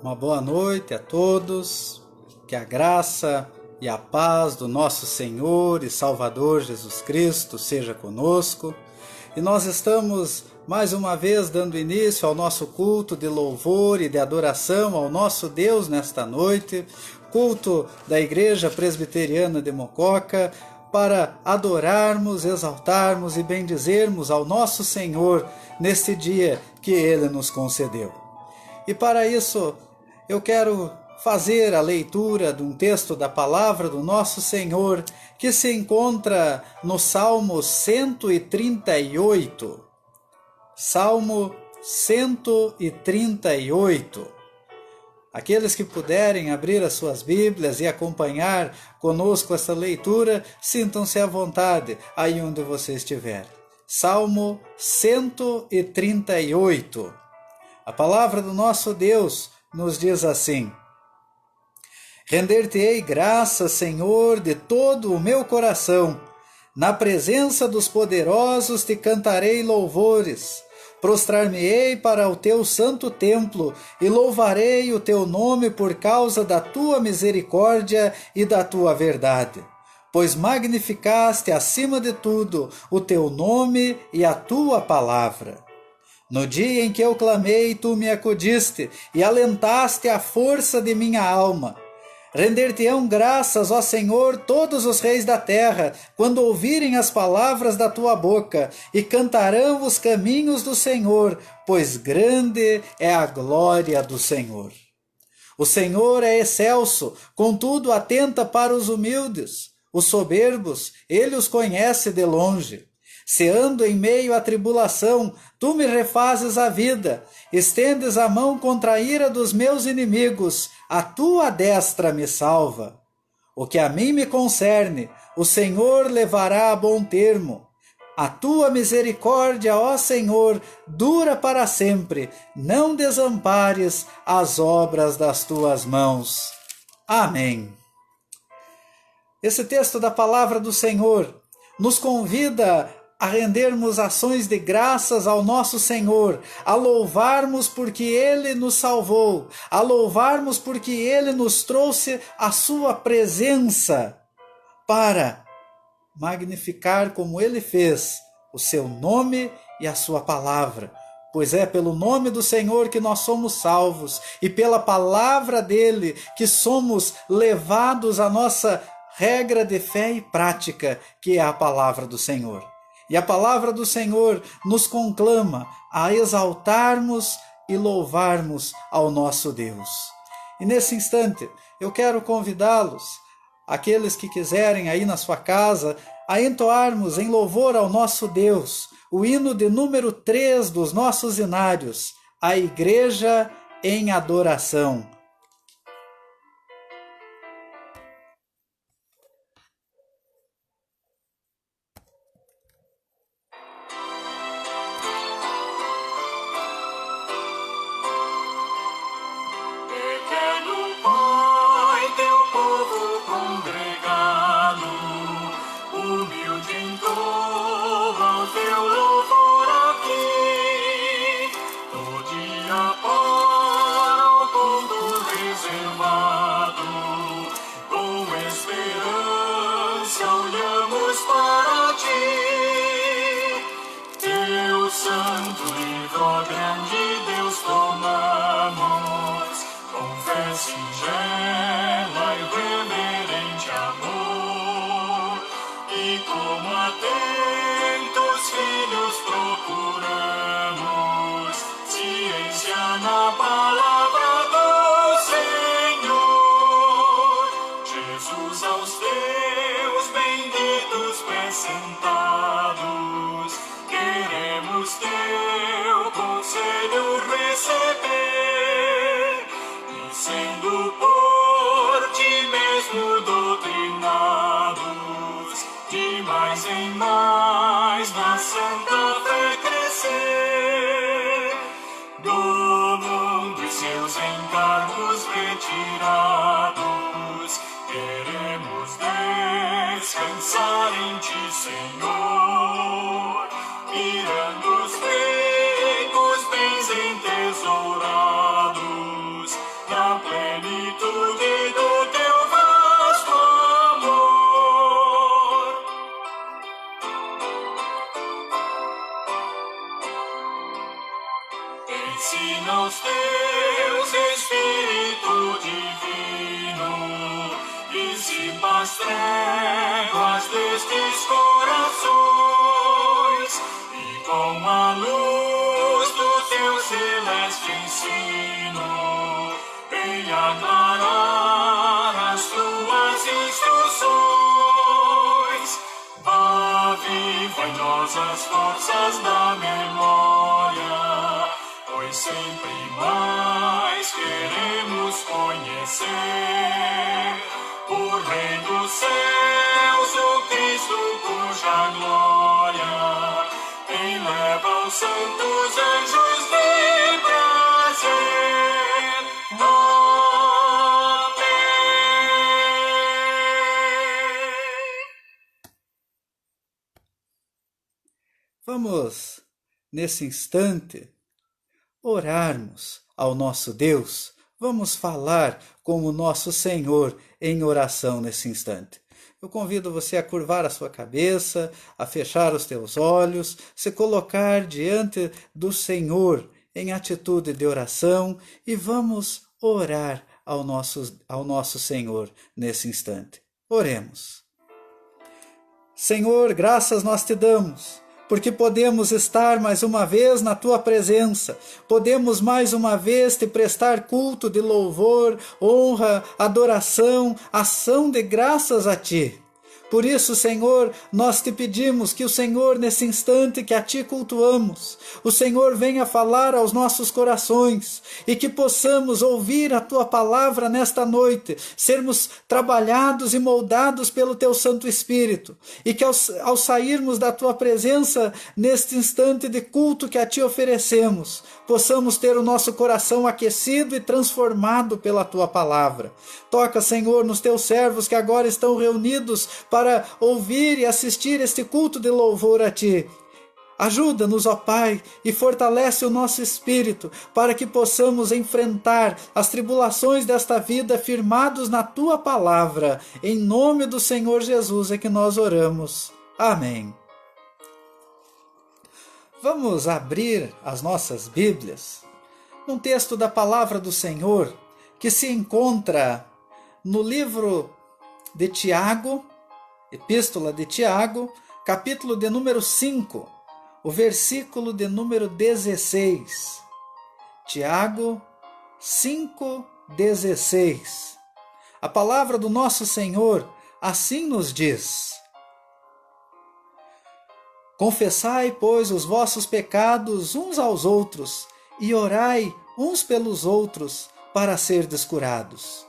Uma boa noite a todos, que a graça e a paz do nosso Senhor e Salvador Jesus Cristo seja conosco. E nós estamos mais uma vez dando início ao nosso culto de louvor e de adoração ao nosso Deus nesta noite, culto da Igreja Presbiteriana de Mococa, para adorarmos, exaltarmos e bendizermos ao nosso Senhor neste dia que Ele nos concedeu. E para isso eu quero fazer a leitura de um texto da palavra do nosso Senhor que se encontra no Salmo 138. Salmo 138. Aqueles que puderem abrir as suas Bíblias e acompanhar conosco essa leitura, sintam-se à vontade aí onde você estiver. Salmo 138. A palavra do nosso Deus nos diz assim: Render-te-ei graças, Senhor, de todo o meu coração. Na presença dos poderosos te cantarei louvores. Prostrar-me-ei para o teu santo templo e louvarei o teu nome por causa da tua misericórdia e da tua verdade. Pois magnificaste acima de tudo o teu nome e a tua palavra. No dia em que eu clamei, tu me acudiste e alentaste a força de minha alma. Render-te-ão graças, ó Senhor, todos os reis da terra, quando ouvirem as palavras da tua boca, e cantarão os caminhos do Senhor, pois grande é a glória do Senhor. O Senhor é excelso, contudo atenta para os humildes. Os soberbos, ele os conhece de longe. Se ando em meio à tribulação, tu me refazes a vida, estendes a mão contra a ira dos meus inimigos, a tua destra me salva. O que a mim me concerne, o Senhor levará a bom termo. A tua misericórdia, ó Senhor, dura para sempre, não desampares as obras das tuas mãos. Amém. Esse texto da palavra do Senhor nos convida a rendermos ações de graças ao nosso Senhor, a louvarmos porque Ele nos salvou, a louvarmos porque Ele nos trouxe a sua presença para magnificar como Ele fez o seu nome e a sua palavra. Pois é pelo nome do Senhor que nós somos salvos e pela palavra dEle que somos levados à nossa regra de fé e prática, que é a palavra do Senhor. E a palavra do Senhor nos conclama a exaltarmos e louvarmos ao nosso Deus. E nesse instante, eu quero convidá-los, aqueles que quiserem aí na sua casa, a entoarmos em louvor ao nosso Deus, o hino de número 3 dos nossos hinários, a Igreja em Adoração. Descansar em ti, Senhor, mirando os ricos bens entesourados. plenitude do teu vasto amor. Ensina os teus, Espírito Divino, dissipa as trevas destes corações, e com a luz do teu celeste ensino, venha aclarar as tuas instruções. Aviva em nós as forças da memória, pois sempre mais queremos conhecer o Rei dos céus, o Cristo cuja glória eleva os santos anjos de prazer. Amém. Vamos, nesse instante, orarmos ao nosso Deus. Vamos falar com o nosso Senhor em oração nesse instante. Eu convido você a curvar a sua cabeça, a fechar os teus olhos, se colocar diante do Senhor em atitude de oração e vamos orar ao nosso Senhor nesse instante. Oremos. Senhor, graças nós te damos, porque podemos estar mais uma vez na tua presença, podemos mais uma vez te prestar culto de louvor, honra, adoração, ação de graças a ti. Por isso, Senhor, nós te pedimos que o Senhor, nesse instante que a ti cultuamos, o Senhor venha falar aos nossos corações e que possamos ouvir a tua palavra nesta noite, sermos trabalhados e moldados pelo teu Santo Espírito e que ao sairmos da tua presença neste instante de culto que a ti oferecemos, possamos ter o nosso coração aquecido e transformado pela tua palavra. Toca, Senhor, nos teus servos que agora estão reunidos para ouvir e assistir este culto de louvor a ti. Ajuda-nos, ó Pai, e fortalece o nosso espírito para que possamos enfrentar as tribulações desta vida firmados na tua palavra. Em nome do Senhor Jesus é que nós oramos. Amém. Vamos abrir as nossas Bíblias num texto da palavra do Senhor que se encontra no livro de Tiago, Epístola de Tiago, capítulo de número 5, o versículo de número 16. Tiago 5:16. A palavra do nosso Senhor assim nos diz: Confessai, pois, os vossos pecados uns aos outros, e orai uns pelos outros, para serdes curados.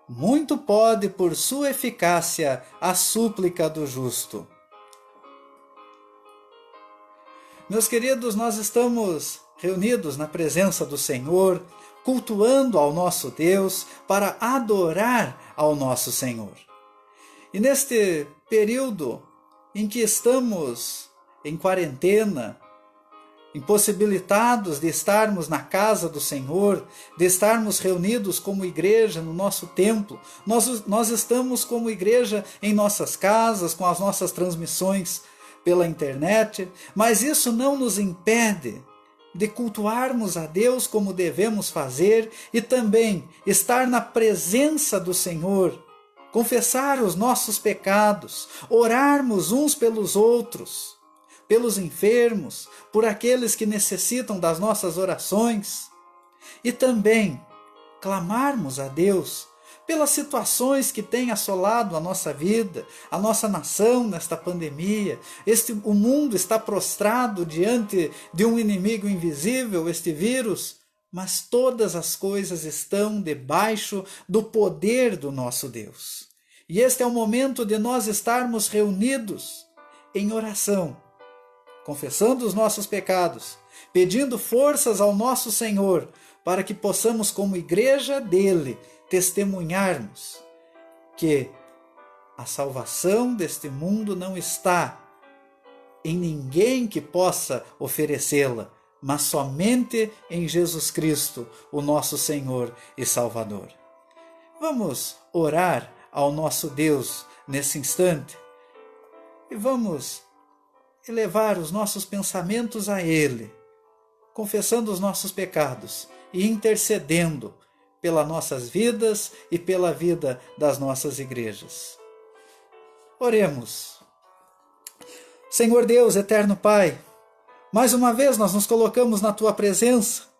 Muito pode, por sua eficácia, a súplica do justo. Meus queridos, nós estamos reunidos na presença do Senhor, cultuando ao nosso Deus, para adorar ao nosso Senhor. E neste período em que estamos em quarentena, impossibilitados de estarmos na casa do Senhor, de estarmos reunidos como igreja no nosso templo, nós estamos como igreja em nossas casas, com as nossas transmissões pela internet, mas isso não nos impede de cultuarmos a Deus como devemos fazer e também estar na presença do Senhor, confessar os nossos pecados, orarmos uns pelos outros, pelos enfermos, por aqueles que necessitam das nossas orações e também clamarmos a Deus pelas situações que têm assolado a nossa vida, a nossa nação nesta pandemia. O mundo está prostrado diante de um inimigo invisível, este vírus, mas todas as coisas estão debaixo do poder do nosso Deus. E este é o momento de nós estarmos reunidos em oração, confessando os nossos pecados, pedindo forças ao nosso Senhor, para que possamos, como igreja dele, testemunharmos que a salvação deste mundo não está em ninguém que possa oferecê-la, mas somente em Jesus Cristo, o nosso Senhor e Salvador. Vamos orar ao nosso Deus nesse instante e vamos elevar os nossos pensamentos a Ele, confessando os nossos pecados e intercedendo pelas nossas vidas e pela vida das nossas igrejas. Oremos. Senhor Deus, eterno Pai, mais uma vez nós nos colocamos na Tua presença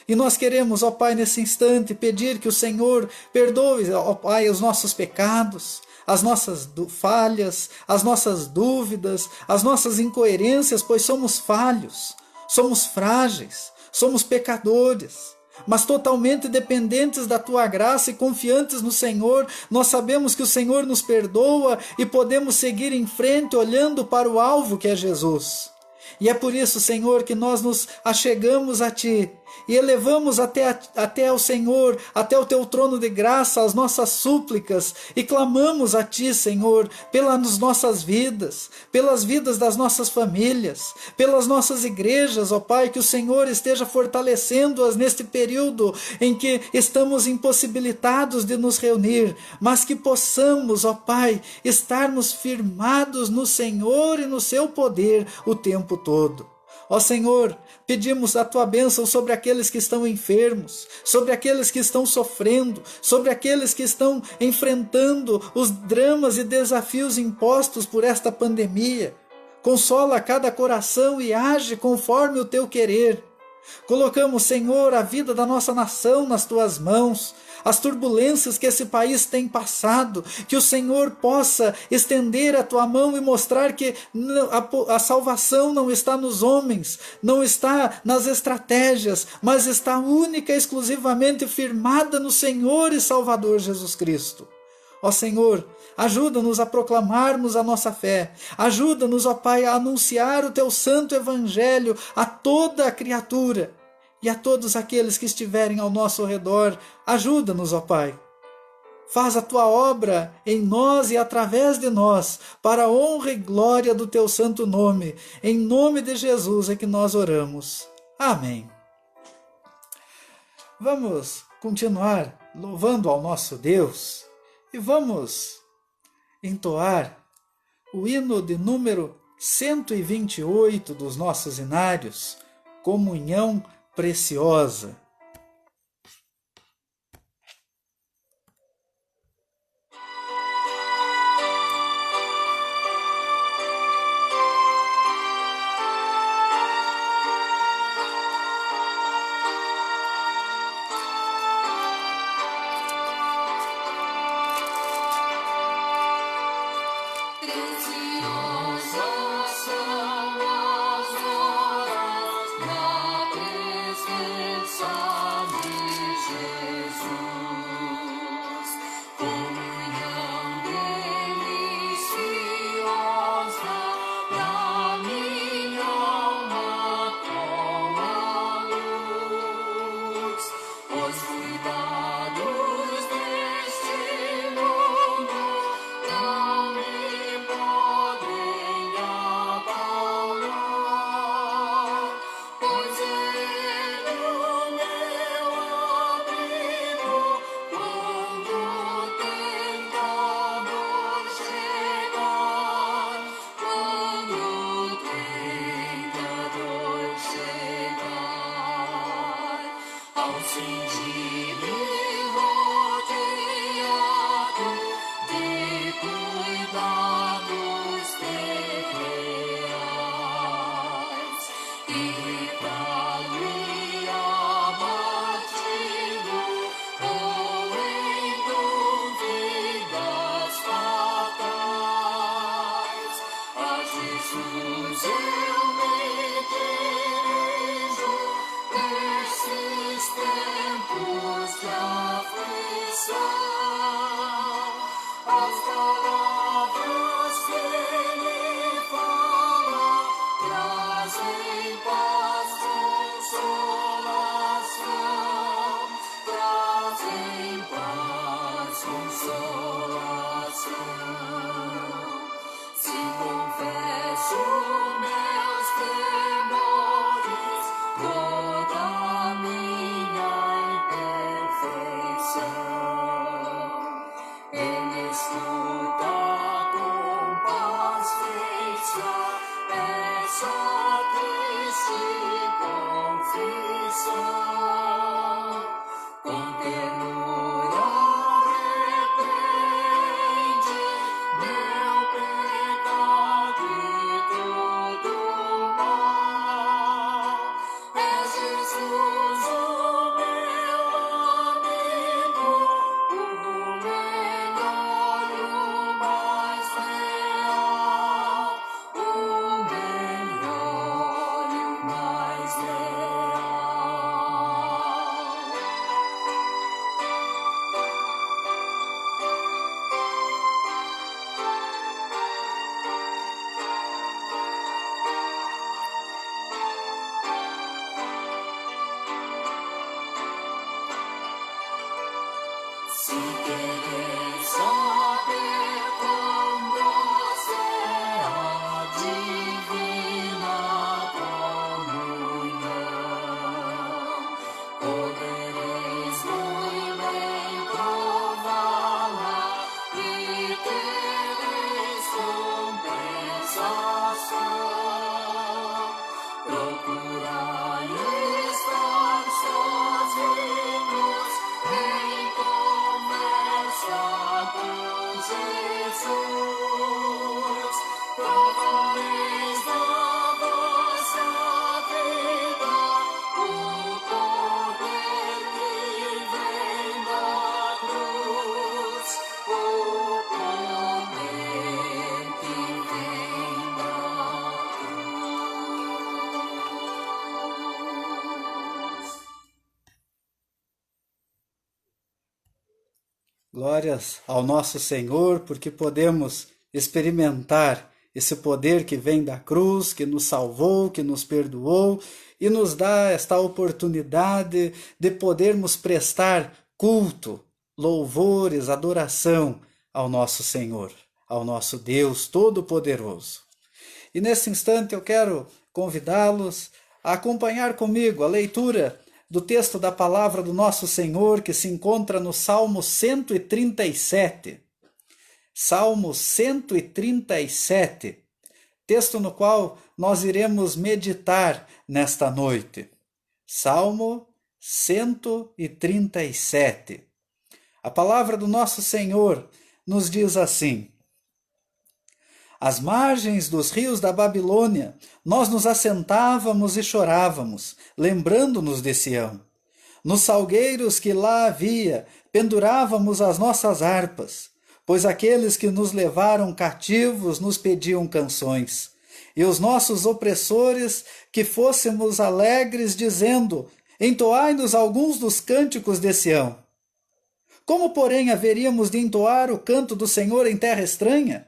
e nós queremos, ó Pai, nesse instante pedir que o Senhor perdoe, ó Pai, os nossos pecados, as nossas falhas, as nossas dúvidas, as nossas incoerências, pois somos falhos, somos frágeis, somos pecadores, mas totalmente dependentes da Tua graça e confiantes no Senhor. Nós sabemos que o Senhor nos perdoa e podemos seguir em frente olhando para o alvo que é Jesus. E é por isso, Senhor, que nós nos achegamos a Ti e elevamos até ao Senhor, até o Teu trono de graça, as nossas súplicas e clamamos a Ti, Senhor, pelas nossas vidas, pelas vidas das nossas famílias, pelas nossas igrejas, ó Pai, que o Senhor esteja fortalecendo-as neste período em que estamos impossibilitados de nos reunir, mas que possamos, ó Pai, estarmos firmados no Senhor e no Seu poder o tempo todo. Ó Senhor, pedimos a Tua bênção sobre aqueles que estão enfermos, sobre aqueles que estão sofrendo, sobre aqueles que estão enfrentando os dramas e desafios impostos por esta pandemia. Consola cada coração e age conforme o Teu querer. Colocamos, Senhor, a vida da nossa nação nas Tuas mãos, as turbulências que esse país tem passado, que o Senhor possa estender a Tua mão e mostrar que a salvação não está nos homens, não está nas estratégias, mas está única e exclusivamente firmada no Senhor e Salvador Jesus Cristo. Ó Senhor, ajuda-nos a proclamarmos a nossa fé, ajuda-nos, ó Pai, a anunciar o Teu santo evangelho a toda a criatura e a todos aqueles que estiverem ao nosso redor. Ajuda-nos, ó Pai. Faz a Tua obra em nós e através de nós, para a honra e glória do Teu santo nome. Em nome de Jesus é que nós oramos. Amém. Vamos continuar louvando ao nosso Deus e vamos entoar o hino de número 128 dos nossos hinários, Comunhão Preciosa. Glórias ao nosso Senhor, porque podemos experimentar esse poder que vem da cruz, que nos salvou, que nos perdoou e nos dá esta oportunidade de podermos prestar culto, louvores, adoração ao nosso Senhor, ao nosso Deus Todo-Poderoso. E nesse instante eu quero convidá-los a acompanhar comigo a leitura do texto da palavra do nosso Senhor, que se encontra no Salmo 137. Salmo 137, texto no qual nós iremos meditar nesta noite. Salmo 137. A palavra do nosso Senhor nos diz assim: às margens dos rios da Babilônia, nós nos assentávamos e chorávamos, lembrando-nos de Sião. Nos salgueiros que lá havia, pendurávamos as nossas harpas, pois aqueles que nos levaram cativos nos pediam canções, e os nossos opressores que fôssemos alegres, dizendo: entoai-nos alguns dos cânticos de Sião. Como, porém, haveríamos de entoar o canto do Senhor em terra estranha?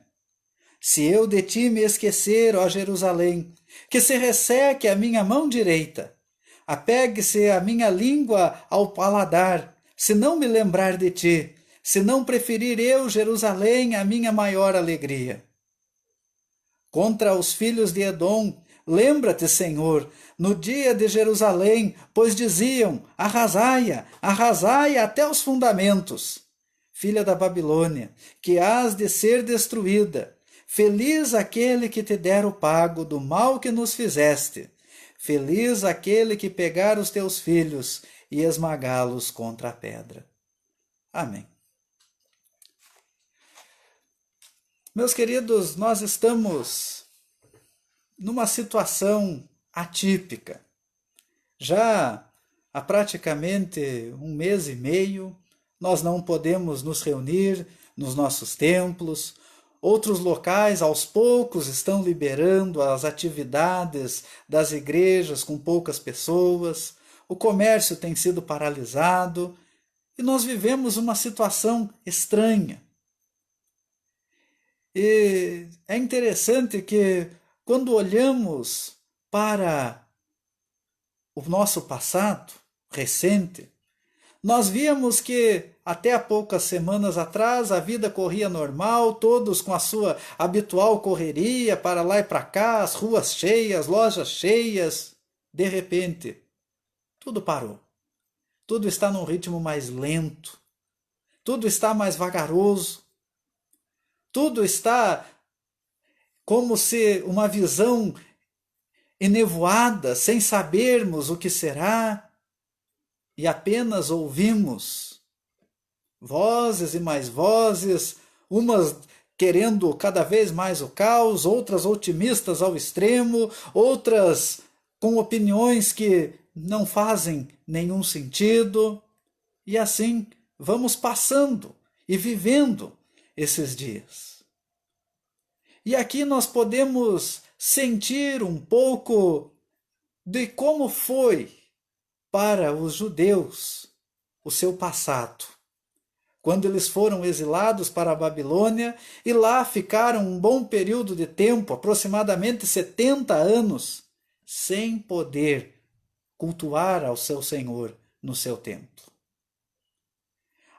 Se eu de ti me esquecer, ó Jerusalém, que se resseque a minha mão direita, apegue-se a minha língua ao paladar, se não me lembrar de ti, se não preferir eu, Jerusalém, a minha maior alegria. Contra os filhos de Edom, lembra-te, Senhor, no dia de Jerusalém, pois diziam: arrasai-a, arrasai-a até os fundamentos. Filha da Babilônia, que hás de ser destruída, feliz aquele que te der o pago do mal que nos fizeste. Feliz aquele que pegar os teus filhos e esmagá-los contra a pedra. Amém. Meus queridos, nós estamos numa situação atípica. Já há praticamente 1 mês e meio, nós não podemos nos reunir nos nossos templos. Outros locais, aos poucos, estão liberando as atividades das igrejas com poucas pessoas. O comércio tem sido paralisado e nós vivemos uma situação estranha. E é interessante que, quando olhamos para o nosso passado recente, nós víamos que até há poucas semanas atrás a vida corria normal, todos com a sua habitual correria para lá e para cá, as ruas cheias, lojas cheias. De repente, tudo parou. Tudo está num ritmo mais lento. Tudo está mais vagaroso. Tudo está como se uma visão enevoada, sem sabermos o que será, e apenas ouvimos vozes e mais vozes, umas querendo cada vez mais o caos, outras otimistas ao extremo, outras com opiniões que não fazem nenhum sentido. E assim vamos passando e vivendo esses dias. E aqui nós podemos sentir um pouco de como foi para os judeus o seu passado, quando eles foram exilados para a Babilônia e lá ficaram um bom período de tempo, aproximadamente 70 anos, sem poder cultuar ao seu Senhor no seu templo.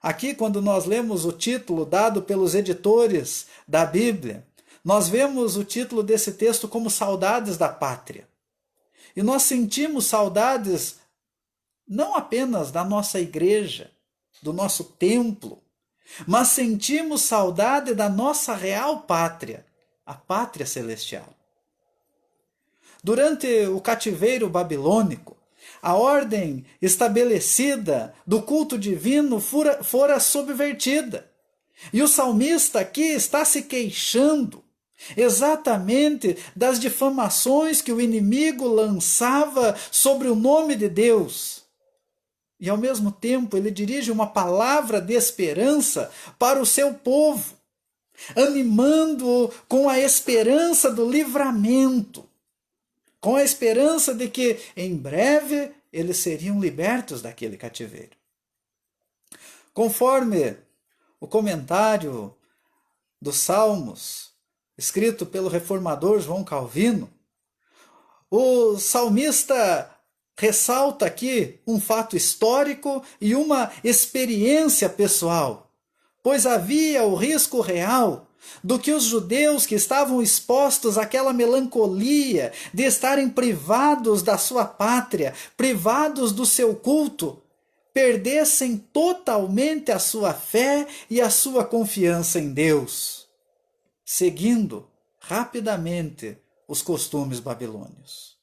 Aqui, quando nós lemos o título dado pelos editores da Bíblia, nós vemos o título desse texto como Saudades da Pátria. E nós sentimos saudades não apenas da nossa igreja, do nosso templo, mas sentimos saudade da nossa real pátria, a pátria celestial. Durante o cativeiro babilônico, a ordem estabelecida do culto divino fora subvertida. E o salmista aqui está se queixando exatamente das difamações que o inimigo lançava sobre o nome de Deus. E ao mesmo tempo ele dirige uma palavra de esperança para o seu povo, animando-o com a esperança do livramento, com a esperança de que em breve eles seriam libertos daquele cativeiro. Conforme o comentário dos Salmos, escrito pelo reformador João Calvino, o salmista ressalta aqui um fato histórico e uma experiência pessoal, pois havia o risco real do que os judeus que estavam expostos àquela melancolia de estarem privados da sua pátria, privados do seu culto, perdessem totalmente a sua fé e a sua confiança em Deus, seguindo rapidamente os costumes babilônios.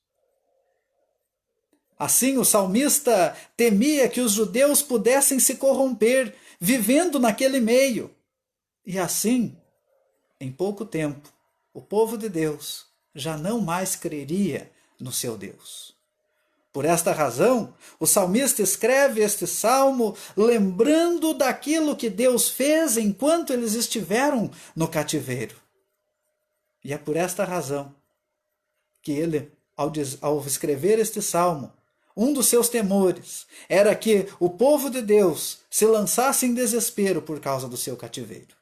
Assim, o salmista temia que os judeus pudessem se corromper, vivendo naquele meio. E assim, em pouco tempo, o povo de Deus já não mais creria no seu Deus. Por esta razão, o salmista escreve este salmo lembrando daquilo que Deus fez enquanto eles estiveram no cativeiro. E é por esta razão que ele, ao escrever este salmo, um dos seus temores era que o povo de Deus se lançasse em desespero por causa do seu cativeiro.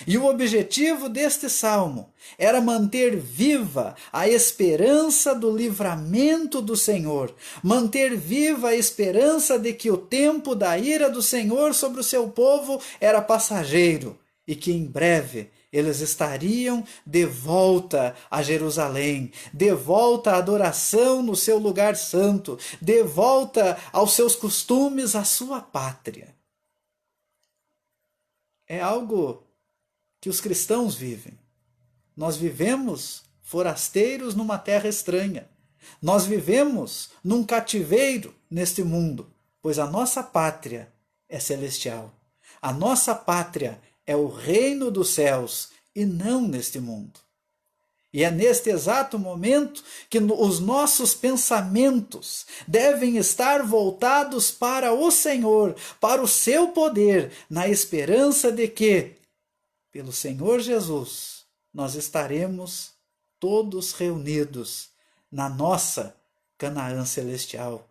E o objetivo deste salmo era manter viva a esperança do livramento do Senhor, manter viva a esperança de que o tempo da ira do Senhor sobre o seu povo era passageiro e que em breve eles estariam de volta a Jerusalém, de volta à adoração no seu lugar santo, de volta aos seus costumes, à sua pátria. É algo que os cristãos vivem. Nós vivemos forasteiros numa terra estranha. Nós vivemos num cativeiro neste mundo, pois a nossa pátria é celestial. A nossa pátria é o reino dos céus e não neste mundo. E é neste exato momento que os nossos pensamentos devem estar voltados para o Senhor, para o seu poder, na esperança de que, pelo Senhor Jesus, nós estaremos todos reunidos na nossa Canaã celestial,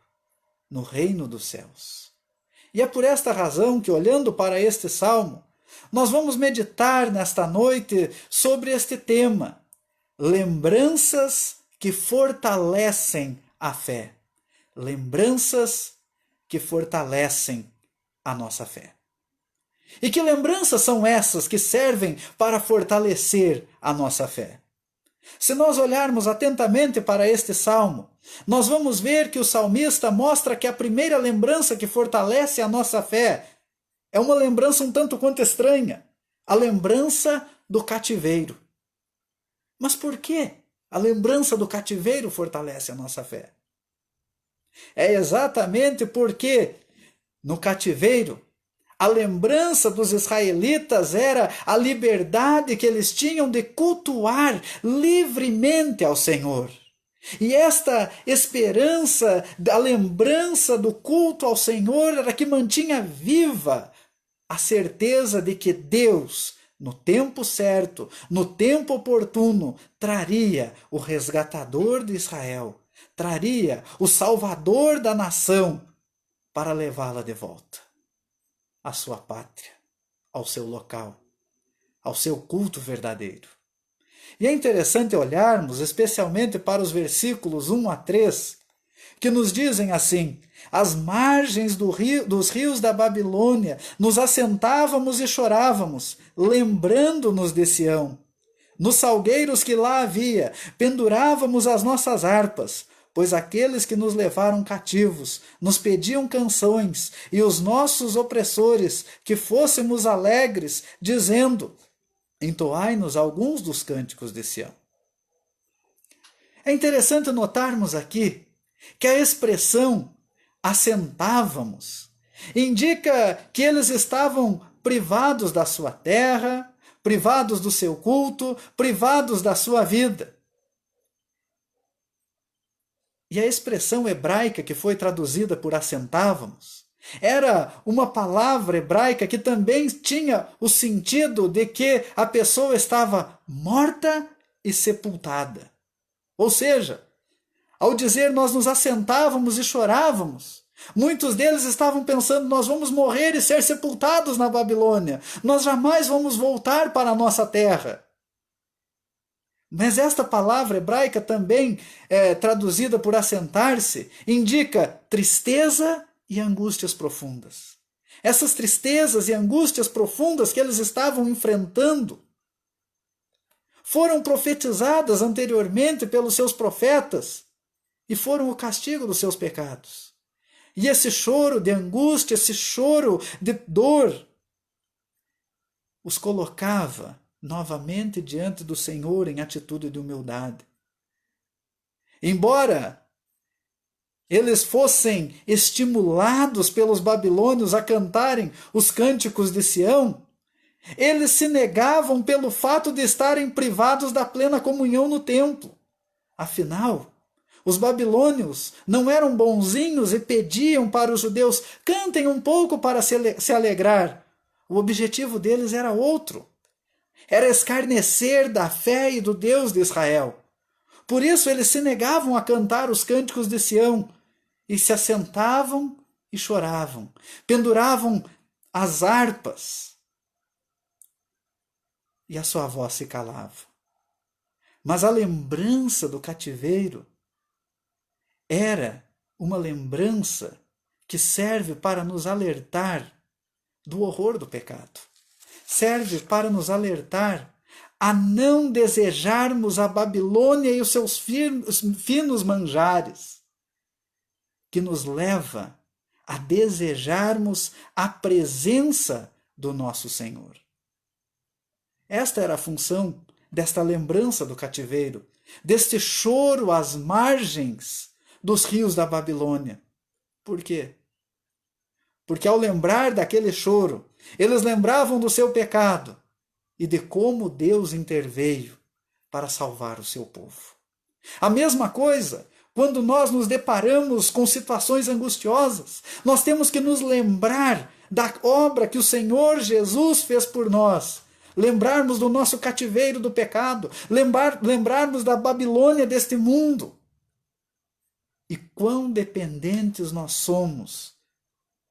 no reino dos céus. E é por esta razão que, olhando para este salmo, nós vamos meditar nesta noite sobre este tema, lembranças que fortalecem a fé. Lembranças que fortalecem a nossa fé. E que lembranças são essas que servem para fortalecer a nossa fé? Se nós olharmos atentamente para este salmo, nós vamos ver que o salmista mostra que a primeira lembrança que fortalece a nossa fé é uma lembrança um tanto quanto estranha, a lembrança do cativeiro. Mas por que a lembrança do cativeiro fortalece a nossa fé? É exatamente porque no cativeiro a lembrança dos israelitas era a liberdade que eles tinham de cultuar livremente ao Senhor. E esta esperança, a lembrança do culto ao Senhor era que mantinha viva a certeza de que Deus, no tempo certo, no tempo oportuno, traria o resgatador de Israel, traria o salvador da nação para levá-la de volta à sua pátria, ao seu local, ao seu culto verdadeiro. E é interessante olharmos especialmente para os versículos 1 a 3, que nos dizem assim: às margens dos rios da Babilônia nos assentávamos e chorávamos, lembrando-nos de Sião. Nos salgueiros que lá havia, pendurávamos as nossas harpas, pois aqueles que nos levaram cativos nos pediam canções, e os nossos opressores que fôssemos alegres, dizendo: entoai-nos alguns dos cânticos de Sião. É interessante notarmos aqui que a expressão assentávamos indica que eles estavam privados da sua terra, privados do seu culto, privados da sua vida. E a expressão hebraica que foi traduzida por assentávamos era uma palavra hebraica que também tinha o sentido de que a pessoa estava morta e sepultada. Ou seja, ao dizer nós nos assentávamos e chorávamos, Muitos deles estavam pensando: nós vamos morrer e ser sepultados na Babilônia. Nós jamais vamos voltar para a nossa terra. Mas esta palavra hebraica também, traduzida por assentar-se, indica tristeza e angústias profundas. Essas tristezas e angústias profundas que eles estavam enfrentando foram profetizadas anteriormente pelos seus profetas e foram o castigo dos seus pecados. E esse choro de angústia, esse choro de dor, os colocava novamente diante do Senhor em atitude de humildade. Embora eles fossem estimulados pelos babilônios a cantarem os cânticos de Sião, eles se negavam pelo fato de estarem privados da plena comunhão no templo. Afinal, os babilônios não eram bonzinhos e pediam para os judeus: cantem um pouco para se alegrar. O objetivo deles era outro. Era escarnecer da fé e do Deus de Israel. Por isso eles se negavam a cantar os cânticos de Sião e se assentavam e choravam, penduravam as harpas e a sua voz se calava. Mas a lembrança do cativeiro era uma lembrança que serve para nos alertar do horror do pecado. Serve para nos alertar a não desejarmos a Babilônia e os seus finos manjares, que nos leva a desejarmos a presença do nosso Senhor. Esta era a função desta lembrança do cativeiro, deste choro às margens dos rios da Babilônia. Por quê? Porque ao lembrar daquele choro, eles lembravam do seu pecado e de como Deus interveio para salvar o seu povo. A mesma coisa, quando nós nos deparamos com situações angustiosas, nós temos que nos lembrar da obra que o Senhor Jesus fez por nós. Lembrarmos do nosso cativeiro do pecado, lembrarmos da Babilônia deste mundo. E quão dependentes nós somos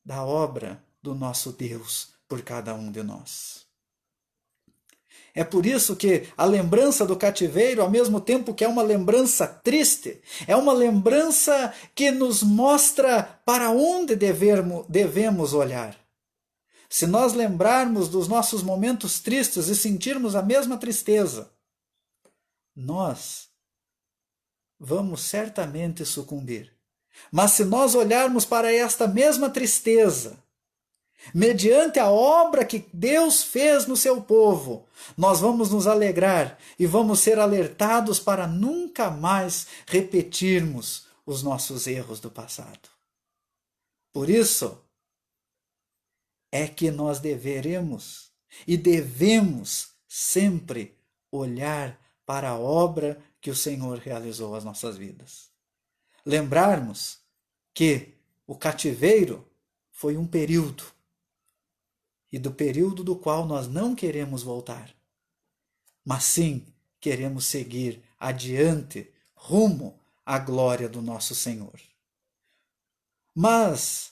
da obra do nosso Deus por cada um de nós. É por isso que a lembrança do cativeiro, ao mesmo tempo que é uma lembrança triste, é uma lembrança que nos mostra para onde devemos olhar. Se nós lembrarmos dos nossos momentos tristes e sentirmos a mesma tristeza, nós vamos certamente sucumbir. Mas se nós olharmos para esta mesma tristeza, mediante a obra que Deus fez no seu povo, nós vamos nos alegrar e vamos ser alertados para nunca mais repetirmos os nossos erros do passado. Por isso é que nós deveremos e devemos sempre olhar para a obra que o Senhor realizou às nossas vidas. Lembrarmos que o cativeiro foi um período, e do período do qual nós não queremos voltar, mas sim queremos seguir adiante, rumo à glória do nosso Senhor. Mas,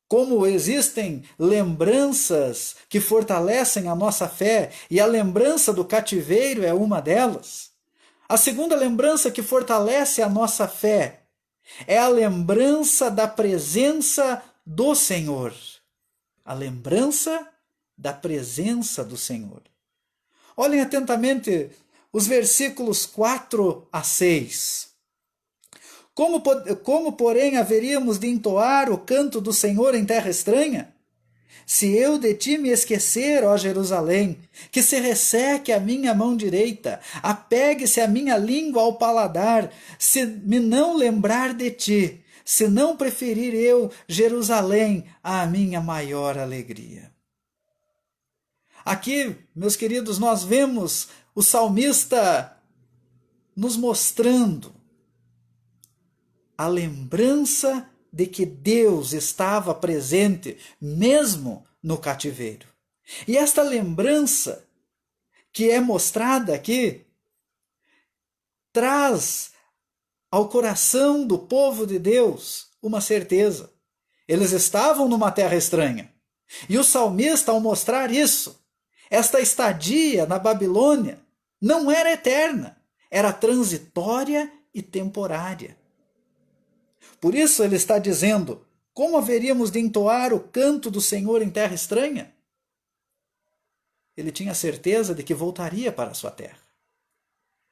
como existem lembranças que fortalecem a nossa fé, e a lembrança do cativeiro é uma delas, a segunda lembrança que fortalece a nossa fé é a lembrança da presença do Senhor. A lembrança da presença do Senhor. Olhem atentamente os versículos 4 a 6. Como, porém, haveríamos de entoar o canto do Senhor em terra estranha? Se eu de ti me esquecer, ó Jerusalém, que se resseque a minha mão direita, apegue-se a minha língua ao paladar, se me não lembrar de ti, se não preferir eu Jerusalém à minha maior alegria. Aqui, meus queridos, nós vemos o salmista nos mostrando a lembrança de que Deus estava presente mesmo no cativeiro. E esta lembrança que é mostrada aqui traz ao coração do povo de Deus uma certeza. Eles estavam numa terra estranha. E o salmista, ao mostrar isso, esta estadia na Babilônia não era eterna, era transitória e temporária. Por isso ele está dizendo: como haveríamos de entoar o canto do Senhor em terra estranha? Ele tinha certeza de que voltaria para a sua terra.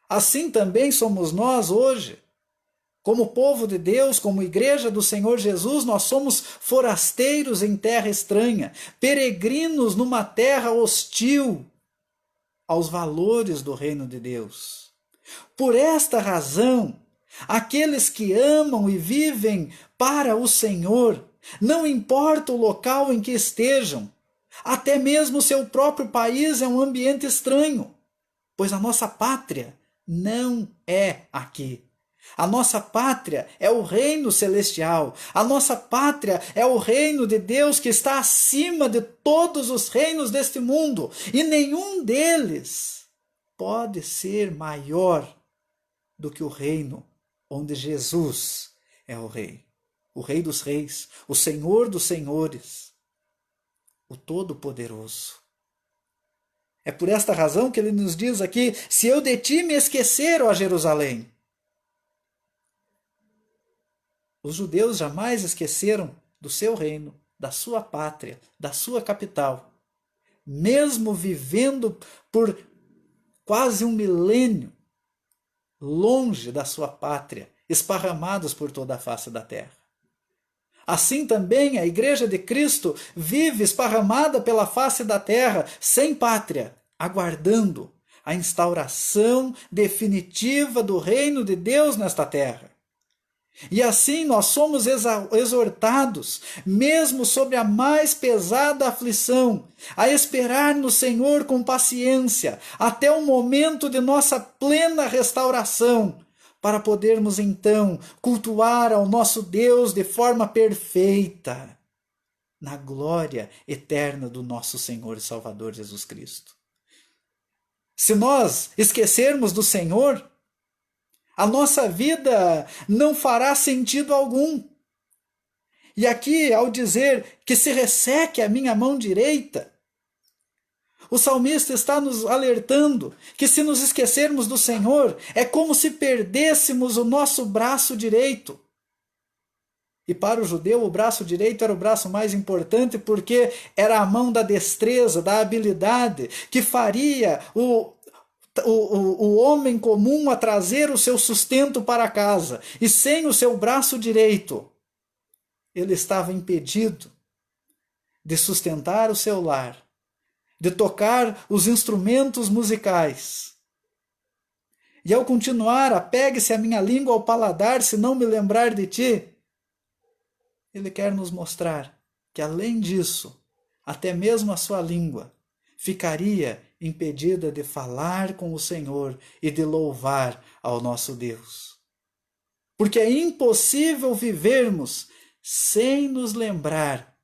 Assim também somos nós hoje. Como povo de Deus, como igreja do Senhor Jesus, nós somos forasteiros em terra estranha, peregrinos numa terra hostil aos valores do reino de Deus. Por esta razão, aqueles que amam e vivem para o Senhor, não importa o local em que estejam, até mesmo seu próprio país é um ambiente estranho, pois a nossa pátria não é aqui. A nossa pátria é o reino celestial. A nossa pátria é o reino de Deus que está acima de todos os reinos deste mundo. E nenhum deles pode ser maior do que o reino onde Jesus é o rei. O rei dos reis, o Senhor dos senhores, o Todo-Poderoso. É por esta razão que ele nos diz aqui: se eu de ti me esquecer, ó Jerusalém. Os judeus jamais esqueceram do seu reino, da sua pátria, da sua capital. Mesmo vivendo por quase um milênio longe da sua pátria, esparramados por toda a face da terra. Assim também a Igreja de Cristo vive esparramada pela face da terra, sem pátria, aguardando a instauração definitiva do reino de Deus nesta terra. E assim nós somos exortados, mesmo sobre a mais pesada aflição, a esperar no Senhor com paciência, até o momento de nossa plena restauração, para podermos então cultuar ao nosso Deus de forma perfeita, na glória eterna do nosso Senhor e Salvador Jesus Cristo. Se nós esquecermos do Senhor, a nossa vida não fará sentido algum. E aqui, ao dizer que se resseque a minha mão direita, o salmista está nos alertando que se nos esquecermos do Senhor, é como se perdêssemos o nosso braço direito. E para o judeu, o braço direito era o braço mais importante, porque era a mão da destreza, da habilidade, que faria o homem comum a trazer o seu sustento para casa. E sem o seu braço direito, ele estava impedido de sustentar o seu lar, de tocar os instrumentos musicais. E ao continuar, apegue-se a minha língua ao paladar, se não me lembrar de ti, ele quer nos mostrar que, além disso, até mesmo a sua língua ficaria impedida de falar com o Senhor e de louvar ao nosso Deus. Porque é impossível vivermos sem nos lembrar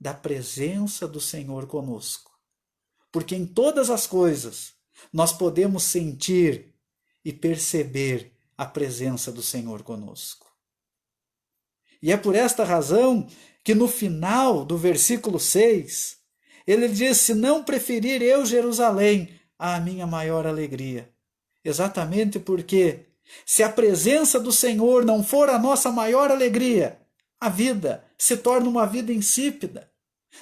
da presença do Senhor conosco. Porque em todas as coisas nós podemos sentir e perceber a presença do Senhor conosco. E é por esta razão que no final do versículo 6, ele diz: se não preferir eu Jerusalém, a minha maior alegria. Exatamente porque, se a presença do Senhor não for a nossa maior alegria, a vida se torna uma vida insípida,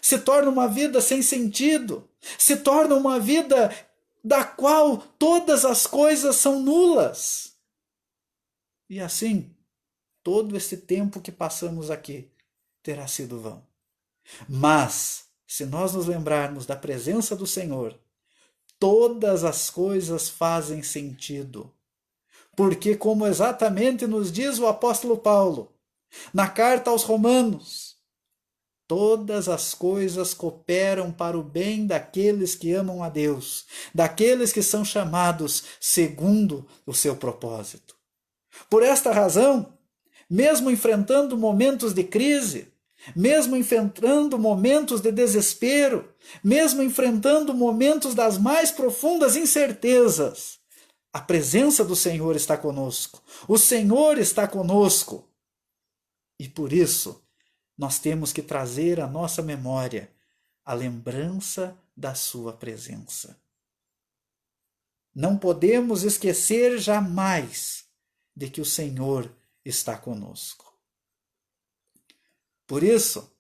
se torna uma vida sem sentido, se torna uma vida da qual todas as coisas são nulas. E assim, todo esse tempo que passamos aqui terá sido vão. Mas, se nós nos lembrarmos da presença do Senhor, todas as coisas fazem sentido. Porque, como exatamente nos diz o apóstolo Paulo, na carta aos Romanos, todas as coisas cooperam para o bem daqueles que amam a Deus, daqueles que são chamados segundo o seu propósito. Por esta razão, mesmo enfrentando momentos de crise, mesmo enfrentando momentos de desespero, mesmo enfrentando momentos das mais profundas incertezas, a presença do Senhor está conosco. O Senhor está conosco. E por isso, nós temos que trazer à nossa memória a lembrança da sua presença. Não podemos esquecer jamais de que o Senhor está conosco. Por isso,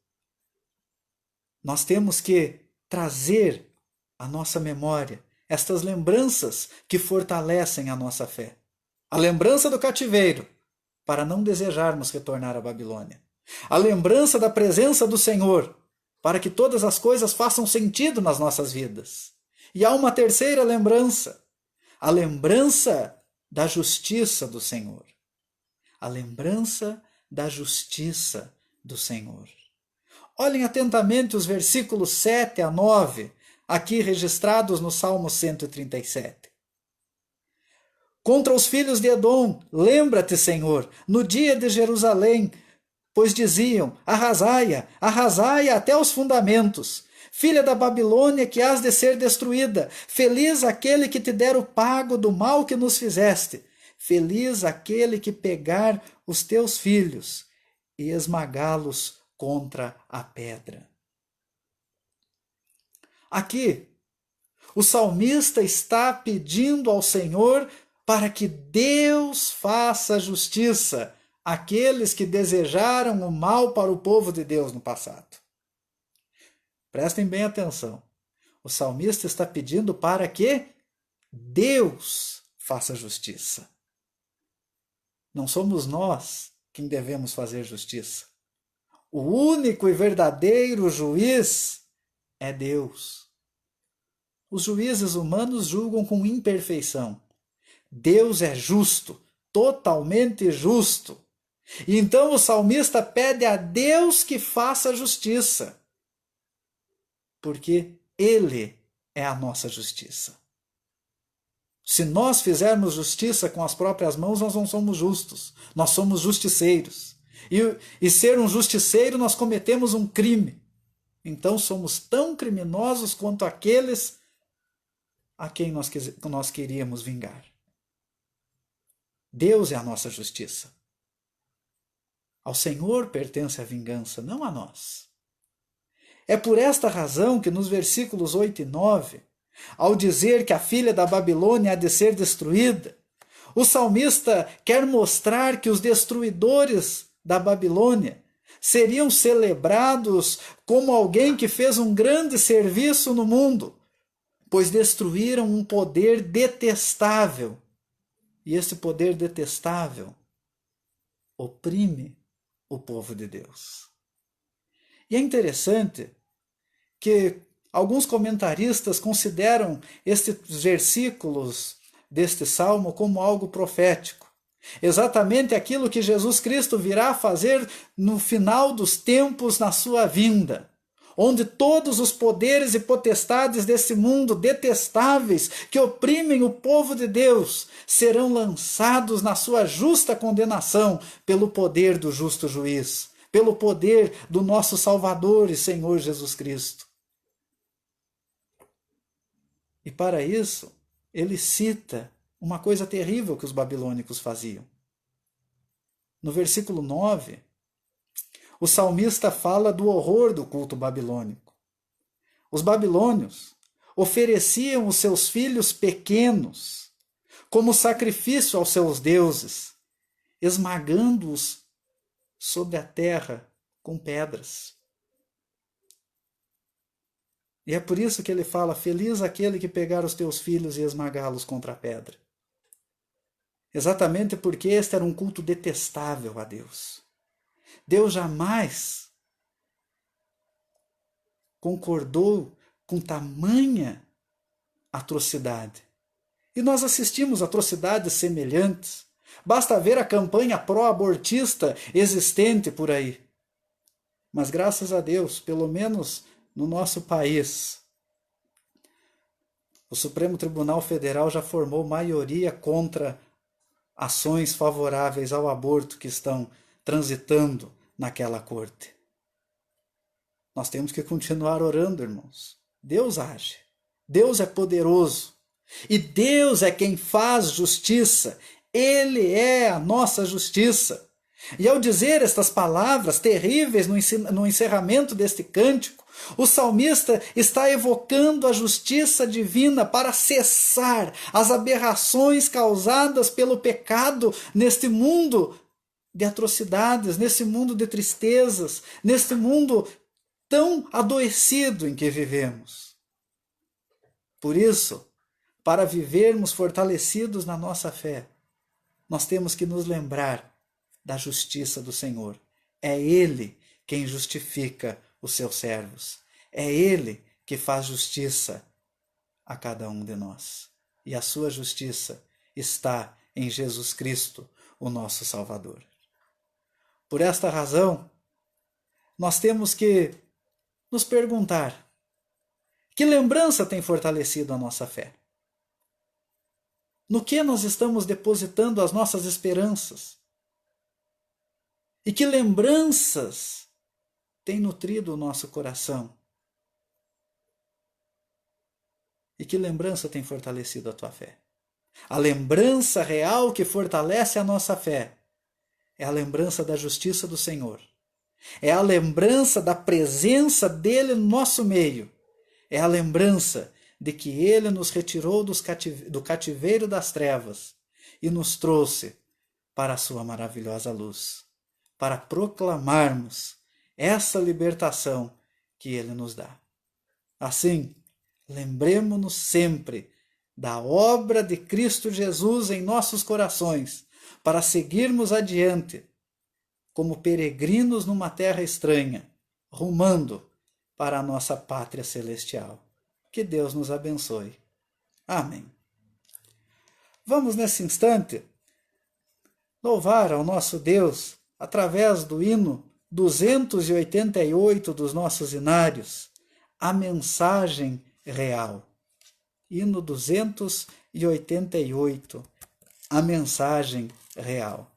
nós temos que trazer à nossa memória estas lembranças que fortalecem a nossa fé. A lembrança do cativeiro, para não desejarmos retornar à Babilônia. A lembrança da presença do Senhor, para que todas as coisas façam sentido nas nossas vidas. E há uma terceira lembrança, a lembrança da justiça do Senhor. A lembrança da justiça do Senhor. Olhem atentamente os versículos 7 a 9, aqui registrados no Salmo 137. Contra os filhos de Edom, lembra-te, Senhor, no dia de Jerusalém, pois diziam, arrasai-a, arrasai-a até os fundamentos. Filha da Babilônia, que has de ser destruída, feliz aquele que te der o pago do mal que nos fizeste. Feliz aquele que pegar os teus filhos e esmagá-los contra a pedra. Aqui, o salmista está pedindo ao Senhor para que Deus faça justiça àqueles que desejaram o mal para o povo de Deus no passado. Prestem bem atenção. O salmista está pedindo para que Deus faça justiça. Não somos nós quem devemos fazer justiça. O único e verdadeiro juiz é Deus. Os juízes humanos julgam com imperfeição. Deus é justo, totalmente justo. E então o salmista pede a Deus que faça justiça, porque Ele é a nossa justiça. Se nós fizermos justiça com as próprias mãos, nós não somos justos, nós somos justiceiros. E ser um justiceiro, nós cometemos um crime. Então somos tão criminosos quanto aqueles a quem nós queríamos vingar. Deus é a nossa justiça. Ao Senhor pertence a vingança, não a nós. É por esta razão que nos versículos 8 e 9, ao dizer que a filha da Babilônia há de ser destruída, o salmista quer mostrar que os destruidores da Babilônia seriam celebrados como alguém que fez um grande serviço no mundo, pois destruíram um poder detestável. E esse poder detestável oprime o povo de Deus. E é interessante que alguns comentaristas consideram estes versículos deste salmo como algo profético. Exatamente aquilo que Jesus Cristo virá fazer no final dos tempos na sua vinda, onde todos os poderes e potestades desse mundo detestáveis que oprimem o povo de Deus serão lançados na sua justa condenação pelo poder do justo juiz, pelo poder do nosso Salvador e Senhor Jesus Cristo. E para isso, ele cita uma coisa terrível que os babilônicos faziam. No versículo 9, o salmista fala do horror do culto babilônico. Os babilônios ofereciam os seus filhos pequenos como sacrifício aos seus deuses, esmagando-os sobre a terra com pedras. E é por isso que ele fala, feliz aquele que pegar os teus filhos e esmagá-los contra a pedra. Exatamente porque este era um culto detestável a Deus. Deus jamais concordou com tamanha atrocidade. E nós assistimos atrocidades semelhantes. Basta ver a campanha pró-abortista existente por aí. Mas graças a Deus, pelo menos no nosso país, o Supremo Tribunal Federal já formou maioria contra ações favoráveis ao aborto que estão transitando naquela corte. Nós temos que continuar orando, irmãos. Deus age. Deus é poderoso. E Deus é quem faz justiça. Ele é a nossa justiça. E ao dizer estas palavras terríveis no encerramento deste cântico, o salmista está evocando a justiça divina para cessar as aberrações causadas pelo pecado neste mundo de atrocidades, nesse mundo de tristezas, neste mundo tão adoecido em que vivemos. Por isso, para vivermos fortalecidos na nossa fé, nós temos que nos lembrar da justiça do Senhor. É Ele quem justifica os seus servos. É Ele que faz justiça a cada um de nós. E a sua justiça está em Jesus Cristo, o nosso Salvador. Por esta razão, nós temos que nos perguntar: que lembrança tem fortalecido a nossa fé? No que nós estamos depositando as nossas esperanças? E que lembranças têm nutrido o nosso coração? E que lembrança tem fortalecido a tua fé? A lembrança real que fortalece a nossa fé é a lembrança da justiça do Senhor. É a lembrança da presença dele no nosso meio. É a lembrança de que ele nos retirou do cativeiro das trevas e nos trouxe para a sua maravilhosa luz, para proclamarmos essa libertação que ele nos dá. Assim, lembremos-nos sempre da obra de Cristo Jesus em nossos corações, para seguirmos adiante, como peregrinos numa terra estranha, rumando para a nossa pátria celestial. Que Deus nos abençoe. Amém. Vamos nesse instante louvar ao nosso Deus através do hino 288 dos nossos hinários, a mensagem real. Hino 288, a mensagem real.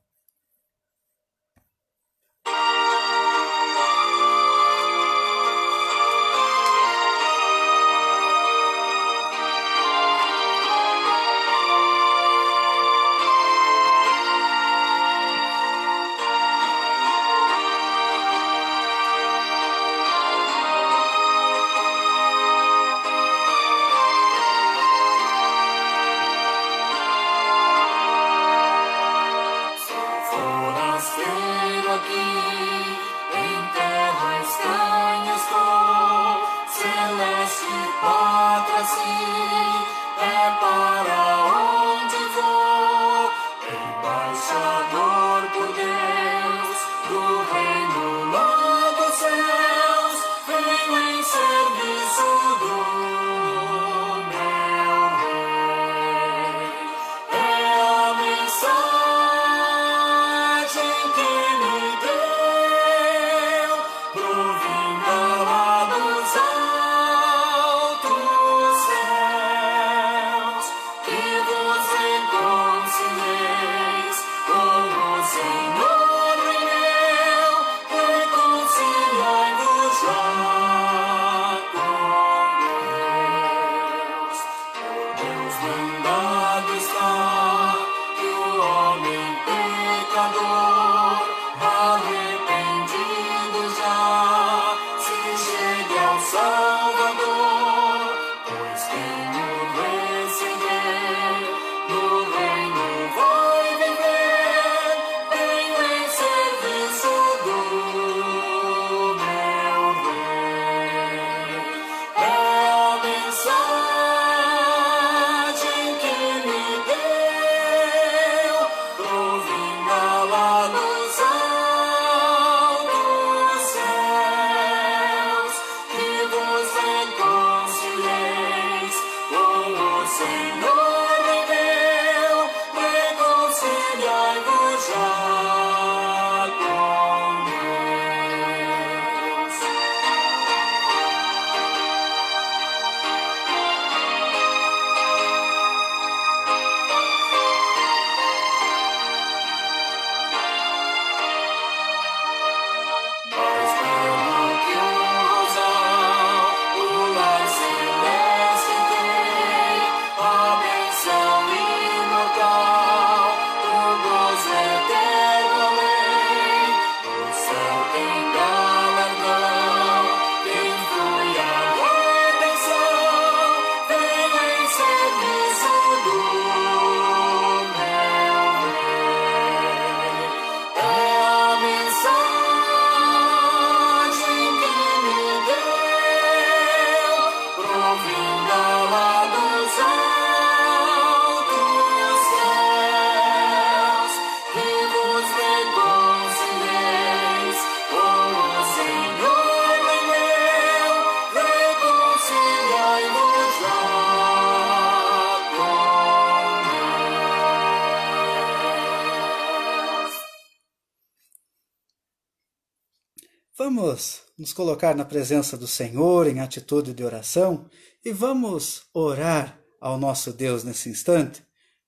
Vamos nos colocar na presença do Senhor em atitude de oração e vamos orar ao nosso Deus nesse instante.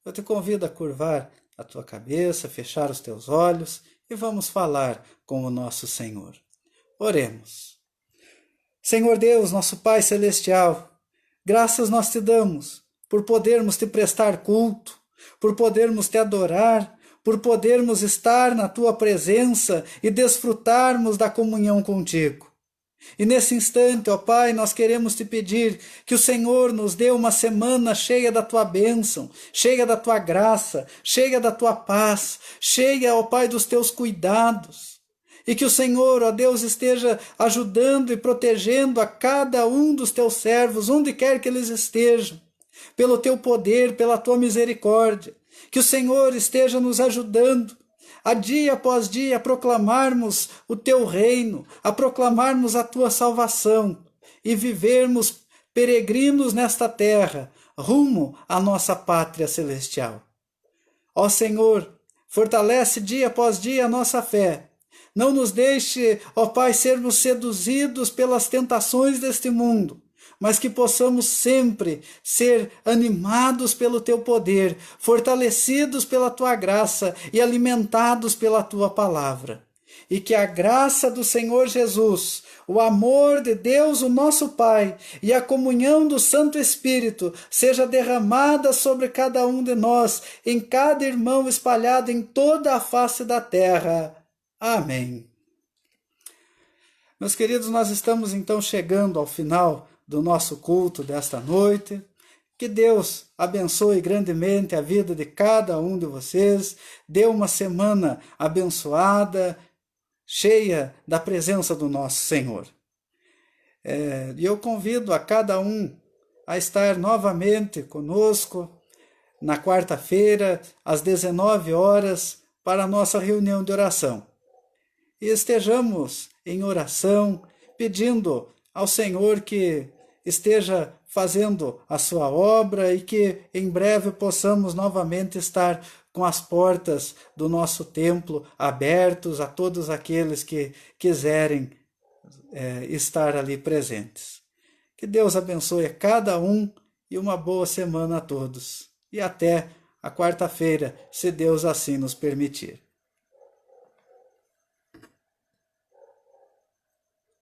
Eu te convido a curvar a tua cabeça, fechar os teus olhos e vamos falar com o nosso Senhor. Oremos. Senhor Deus, nosso Pai Celestial, graças nós te damos por podermos te prestar culto, por podermos te adorar, por podermos estar na tua presença e desfrutarmos da comunhão contigo. E nesse instante, ó Pai, nós queremos te pedir que o Senhor nos dê uma semana cheia da tua bênção, cheia da tua graça, cheia da tua paz, cheia, ó Pai, dos teus cuidados. E que o Senhor, ó Deus, esteja ajudando e protegendo a cada um dos teus servos, onde quer que eles estejam, pelo teu poder, pela tua misericórdia. Que o Senhor esteja nos ajudando a dia após dia a proclamarmos o teu reino, a proclamarmos a tua salvação e vivermos peregrinos nesta terra, rumo à nossa pátria celestial. Ó Senhor, fortalece dia após dia a nossa fé. Não nos deixe, ó Pai, sermos seduzidos pelas tentações deste mundo, mas que possamos sempre ser animados pelo teu poder, fortalecidos pela tua graça e alimentados pela tua palavra. E que a graça do Senhor Jesus, o amor de Deus, o nosso Pai, e a comunhão do Santo Espírito seja derramada sobre cada um de nós, em cada irmão espalhado em toda a face da terra. Amém. Meus queridos, nós estamos então chegando ao final do nosso culto desta noite. Que Deus abençoe grandemente a vida de cada um de vocês, dê uma semana abençoada, cheia da presença do nosso Senhor. E eu convido a cada um a estar novamente conosco na quarta-feira, às 19 horas, para a nossa reunião de oração. E estejamos em oração, pedindo ao Senhor que esteja fazendo a sua obra e que em breve possamos novamente estar com as portas do nosso templo abertos a todos aqueles que quiserem estar ali presentes. Que Deus abençoe a cada um e uma boa semana a todos. E até a quarta-feira, se Deus assim nos permitir.